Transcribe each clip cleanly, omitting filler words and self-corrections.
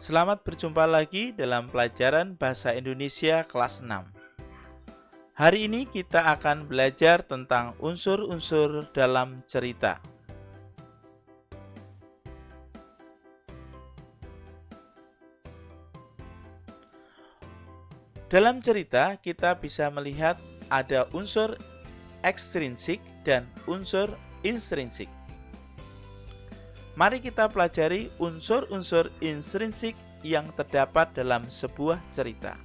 Selamat berjumpa lagi dalam pelajaran Bahasa Indonesia kelas 6. Hari ini kita akan belajar tentang unsur-unsur dalam cerita. Dalam cerita, kita bisa melihat ada unsur ekstrinsik dan unsur intrinsik. Mari kita pelajari unsur-unsur intrinsik yang terdapat dalam sebuah cerita.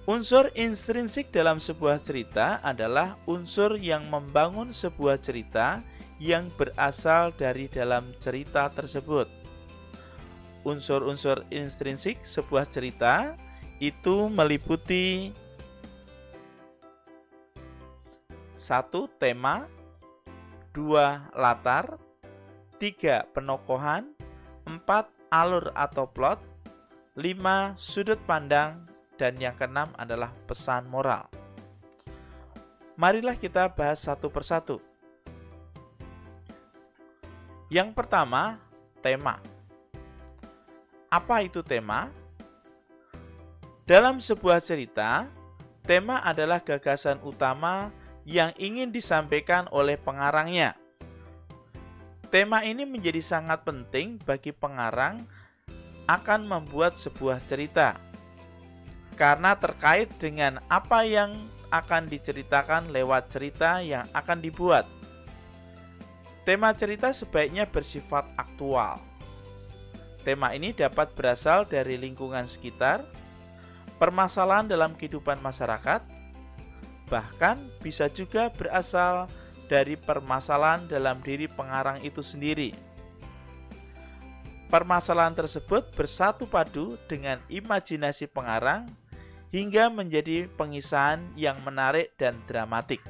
Unsur intrinsik dalam sebuah cerita adalah unsur yang membangun sebuah cerita yang berasal dari dalam cerita tersebut. Unsur-unsur intrinsik sebuah cerita itu meliputi 1. Tema, 2. Latar, 3. Penokohan, 4. Alur atau plot, 5. Sudut pandang, dan yang keenam adalah pesan moral. Marilah kita bahas satu persatu. Yang pertama, tema. Apa itu tema? Dalam sebuah cerita, tema adalah gagasan utama yang ingin disampaikan oleh pengarangnya. Tema ini menjadi sangat penting bagi pengarang akan membuat sebuah cerita, karena terkait dengan apa yang akan diceritakan lewat cerita yang akan dibuat. Tema cerita sebaiknya bersifat aktual. Tema ini dapat berasal dari lingkungan sekitar, permasalahan dalam kehidupan masyarakat, bahkan bisa juga berasal dari permasalahan dalam diri pengarang itu sendiri. Permasalahan tersebut bersatu padu dengan imajinasi pengarang hingga menjadi pengisahan yang menarik dan dramatik.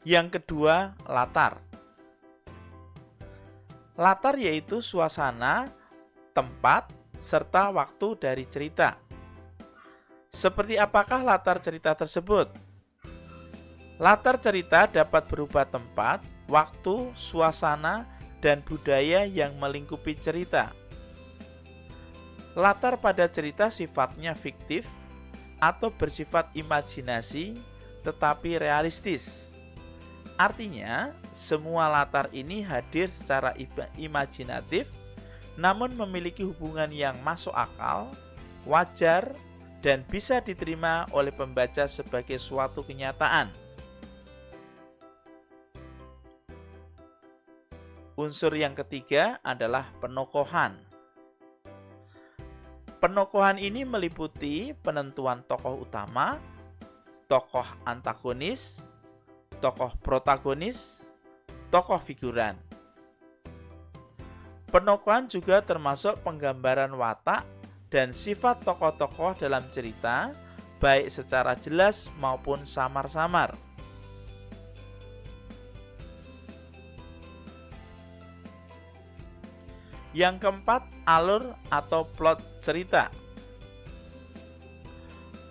Yang kedua, latar. Latar yaitu suasana, tempat, serta waktu dari cerita. Seperti apakah latar cerita tersebut? Latar cerita dapat berupa tempat, waktu, suasana, dan budaya yang melingkupi cerita. Latar pada cerita sifatnya fiktif atau bersifat imajinasi tetapi realistis. Artinya, semua latar ini hadir secara imajinatif namun memiliki hubungan yang masuk akal, wajar, dan bisa diterima oleh pembaca sebagai suatu kenyataan. Unsur yang ketiga adalah penokohan. Penokohan ini meliputi penentuan tokoh utama, tokoh antagonis, tokoh protagonis, tokoh figuran. Penokohan juga termasuk penggambaran watak dan sifat tokoh-tokoh dalam cerita, baik secara jelas maupun samar-samar. Yang keempat, alur atau plot cerita.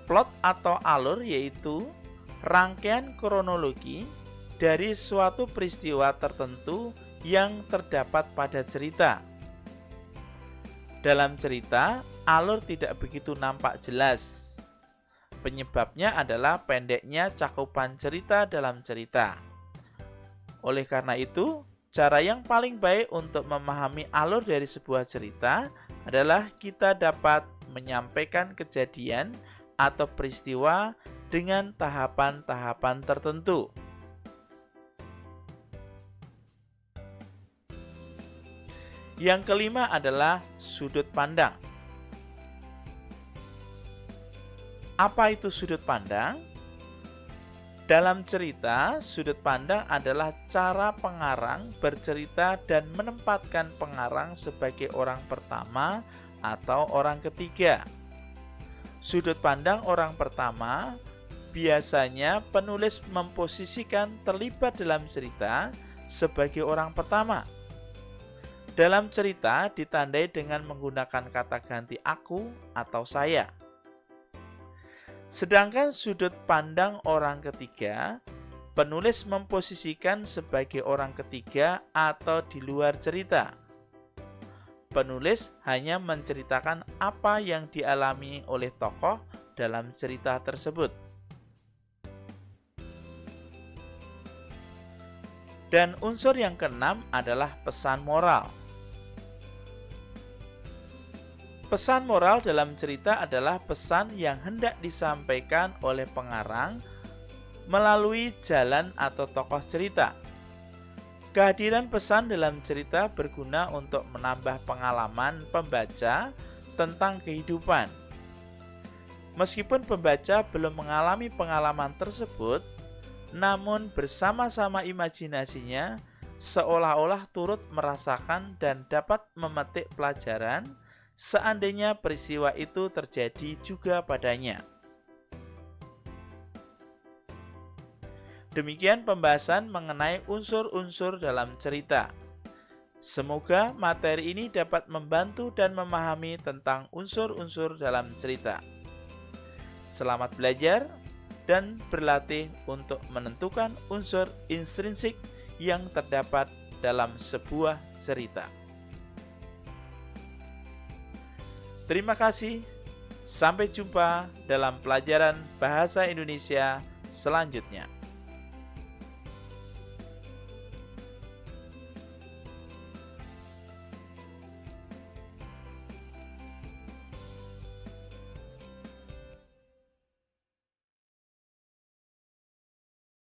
Plot atau alur yaitu rangkaian kronologi dari suatu peristiwa tertentu yang terdapat pada cerita. Dalam cerita, alur tidak begitu nampak jelas. Penyebabnya adalah pendeknya cakupan cerita dalam cerita. Oleh karena itu, cara yang paling baik untuk memahami alur dari sebuah cerita adalah kita dapat menyampaikan kejadian atau peristiwa dengan tahapan-tahapan tertentu. Yang kelima adalah sudut pandang. Apa itu sudut pandang? Dalam cerita, sudut pandang adalah cara pengarang bercerita dan menempatkan pengarang sebagai orang pertama atau orang ketiga. Sudut pandang orang pertama biasanya penulis memposisikan terlibat dalam cerita sebagai orang pertama. Dalam cerita ditandai dengan menggunakan kata ganti aku atau saya. Sedangkan sudut pandang orang ketiga Penulis memposisikan sebagai orang ketiga atau di luar cerita. Penulis hanya menceritakan apa yang dialami oleh tokoh dalam cerita tersebut. Dan unsur yang keenam adalah pesan moral. Pesan moral dalam cerita adalah pesan yang hendak disampaikan oleh pengarang melalui jalan atau tokoh cerita. Kehadiran pesan dalam cerita berguna untuk menambah pengalaman pembaca tentang kehidupan. Meskipun pembaca belum mengalami pengalaman tersebut, namun bersama-sama imajinasinya seolah-olah turut merasakan dan dapat memetik pelajaran seandainya peristiwa itu terjadi juga padanya. Demikian pembahasan mengenai unsur-unsur dalam cerita. Semoga materi ini dapat membantu dan memahami tentang unsur-unsur dalam cerita. Selamat belajar dan berlatih untuk menentukan unsur intrinsik yang terdapat dalam sebuah cerita. Terima kasih. Sampai jumpa dalam pelajaran Bahasa Indonesia selanjutnya.